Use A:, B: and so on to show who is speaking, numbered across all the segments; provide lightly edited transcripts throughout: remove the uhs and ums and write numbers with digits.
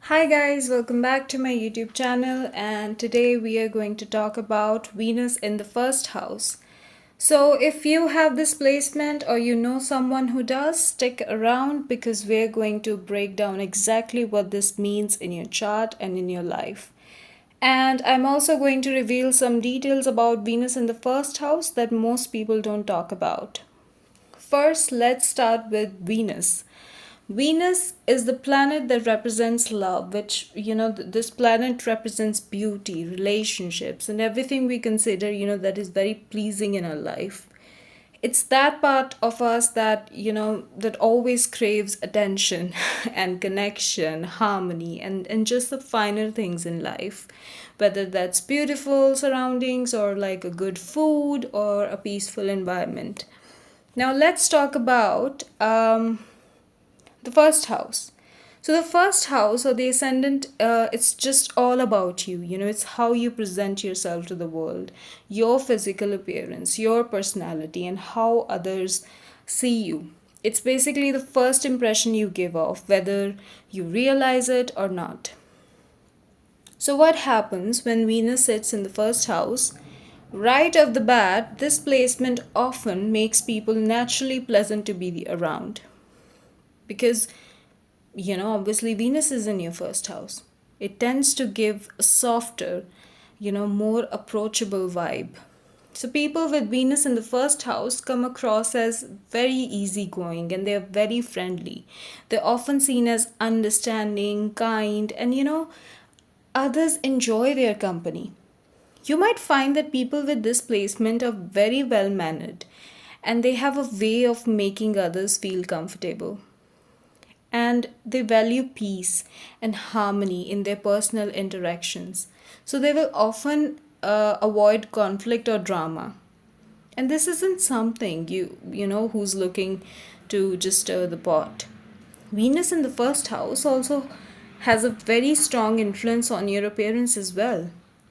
A: Hi guys, welcome back to my YouTube channel, and today we are going to talk about Venus in the first house. So, if you have this placement or you know someone who does, stick around because we're going to break down exactly what this means in your chart and in your life. And I'm also going to reveal some details about Venus in the first house that most people don't talk about. First, let's start with Venus. Venus is the planet that represents love, which, this planet represents beauty, relationships, and everything we consider, that is very pleasing in our life. It's that part of us that, that always craves attention and connection, harmony, and just the finer things in life. Whether that's beautiful surroundings or like a good food or a peaceful environment. Now, let's talk about the first house. So the first house or the ascendant, it's just all about you. It's how you present yourself to the world, your physical appearance, your personality, and how others see you. It's basically the first impression you give off, whether you realize it or not. So, what happens when Venus sits in the first house? Right off the bat, this placement often makes people naturally pleasant to be around because obviously Venus is in your first house. It tends to give a softer, more approachable vibe. So people with Venus in the first house come across as very easygoing and they're very friendly. They're often seen as understanding, kind, and others enjoy their company. You might find that people with this placement are very well mannered and they have a way of making others feel comfortable, and they value peace and harmony in their personal interactions. So they will often avoid conflict or drama. And this isn't something who's looking to just stir the pot. Venus in the first house also has a very strong influence on your appearance as well.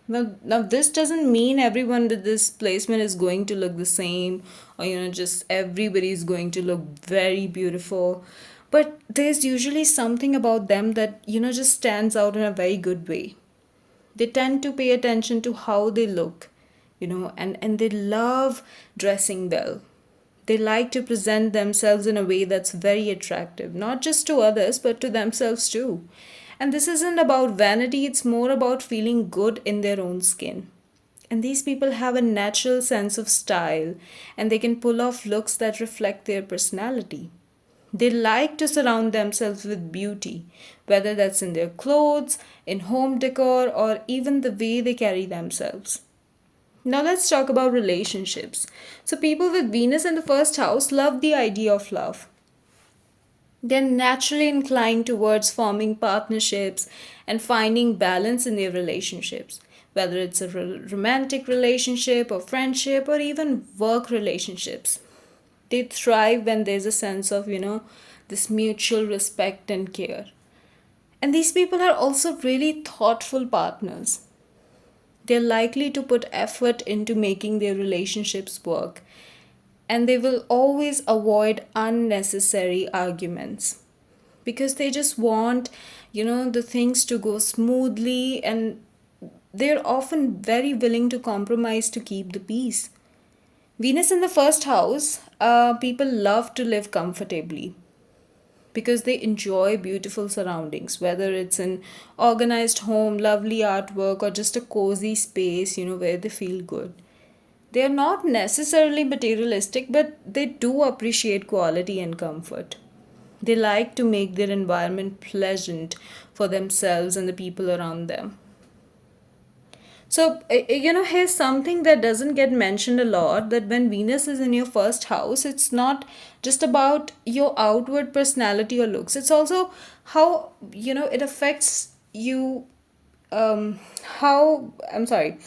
A: Now this doesn't mean everyone with this placement is going to look the same, or just everybody is going to look very beautiful. But there's usually something about them that just stands out in a very good way. They tend to pay attention to how they look, and they love dressing well. They like to present themselves in a way that's very attractive, not just to others, but to themselves too. And this isn't about vanity, it's more about feeling good in their own skin. And these people have a natural sense of style and they can pull off looks that reflect their personality. They like to surround themselves with beauty, whether that's in their clothes, in home decor, or even the way they carry themselves. Now let's talk about relationships. So, people with Venus in the first house love the idea of love. They're naturally inclined towards forming partnerships and finding balance in their relationships, whether it's a romantic relationship or friendship or even work relationships. They thrive when there's a sense of, this mutual respect and care. And these people are also really thoughtful partners. They're likely to put effort into making their relationships work, and they will always avoid unnecessary arguments because they just want, the things to go smoothly, and they're often very willing to compromise to keep the peace. Venus in the first house, people love to live comfortably because they enjoy beautiful surroundings, whether it's an organized home, lovely artwork, or just a cozy space, where they feel good. They are not necessarily materialistic, but they do appreciate quality and comfort. They like to make their environment pleasant for themselves and the people around them. So, here's something that doesn't get mentioned a lot, that when Venus is in your first house, it's not just about your outward personality or looks. It's also how, it affects you, I'm sorry,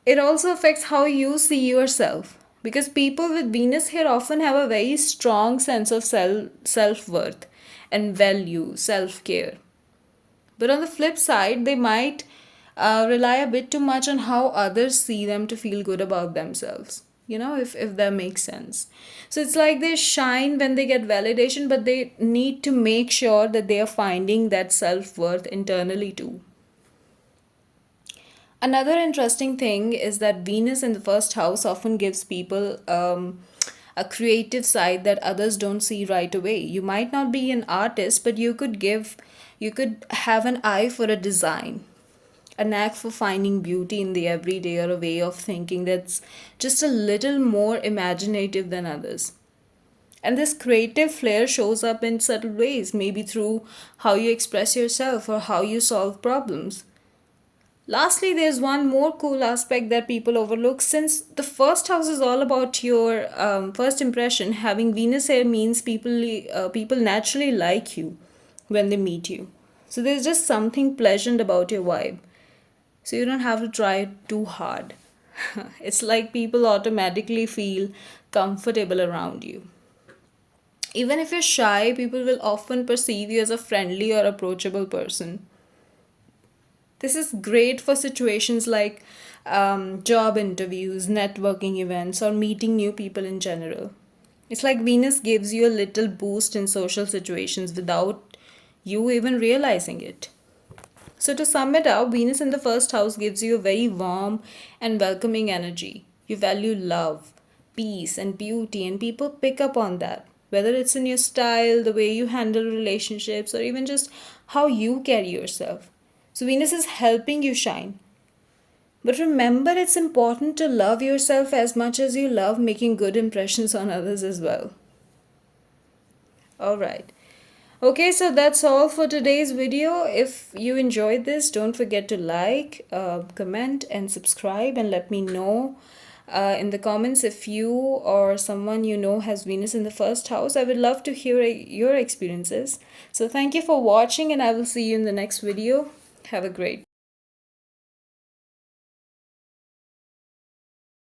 A: it also affects how you see yourself. Because people with Venus here often have a very strong sense of self worth and value, self care. But on the flip side, they might rely a bit too much on how others see them to feel good about themselves. if that makes sense. So it's like they shine when they get validation, but they need to make sure that they are finding that self-worth internally too. Another interesting thing is that Venus in the first house often gives people a creative side that others don't see right away. You might not be an artist, but you could have an eye for a design, a knack for finding beauty in the everyday, or a way of thinking that's just a little more imaginative than others. And this creative flair shows up in subtle ways, maybe through how you express yourself or how you solve problems. Lastly, there's one more cool aspect that people overlook. Since the first house is all about your first impression, having Venus here means people naturally like you when they meet you. So there's just something pleasant about your vibe. So you don't have to try too hard. It's like people automatically feel comfortable around you. Even if you're shy, people will often perceive you as a friendly or approachable person. This is great for situations like job interviews, networking events, or meeting new people in general. It's like Venus gives you a little boost in social situations without you even realizing it. So, to sum it up, Venus in the first house gives you a very warm and welcoming energy. You value love, peace, and beauty, and people pick up on that. Whether it's in your style, the way you handle relationships, or even just how you carry yourself. So, Venus is helping you shine. But remember, it's important to love yourself as much as you love making good impressions on others as well. Alright. Okay, so that's all for today's video. If you enjoyed this, don't forget to like, comment, and subscribe, and let me know in the comments if you or someone you know has Venus in the first house. I would love to hear your experiences. So thank you for watching, and I will see you in the next video. Have a great